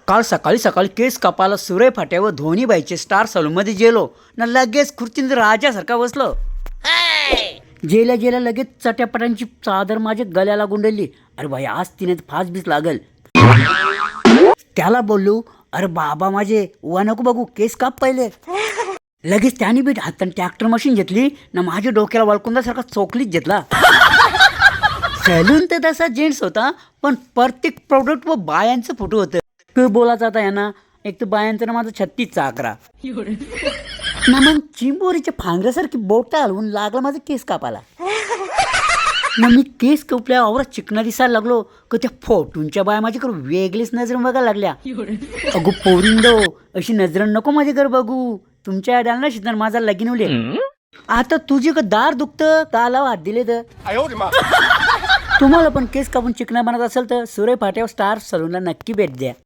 काल सकाळी सकाळी केस कापायला सुरे फाट्यावर धोनीबाईचे स्टार सलूनमध्ये गेलो ना लगेच खुर्चीन राजासारखा बसलो. जेला जेला लगेच चट्यापटांची चादर माझ्या गळ्याला गुंडली. अरे भाई आज तिने फास बीस लागल. त्याला बोललो, अरे बाबा माझे वा नको बघू, केस काप पहिले. लगेच त्याने बी हाताने ट्रॅक्टर मशीन घेतली ना माझ्या डोक्याला वळकुंदासारखा चोकलीच घेतला. सॅलून तर तसा जेंट्स होता, पण प्रत्येक प्रोडक्ट व बायांचं फोटो होतं. तू बोलायचा आता यांना, एक तर बायांचं ना माझं 36चा आकडा ना, मग चिंबोरीच्या फांगऱ्यासारखी बोट हलवून लागला माझं केस कापाला. ना मी केस कापल्या आवरात चिकना दिसायला लागलो का त्या फोटोंच्या बाया माझ्याकडे वेगळीच नजर बघायला लागल्या. अगो पोरिंदो, अशी नजर नको माझ्याकडे बघू. तुमच्या आड्याला ना शिकणार माझा लगीन उले. आता तुझे का दार दुखतं काला हात दिले तर. तुम्हाला पण केस कापून चिकना बनत असेल तर सुरे फाट्यावर स्टार सलूनला नक्की भेट द्या.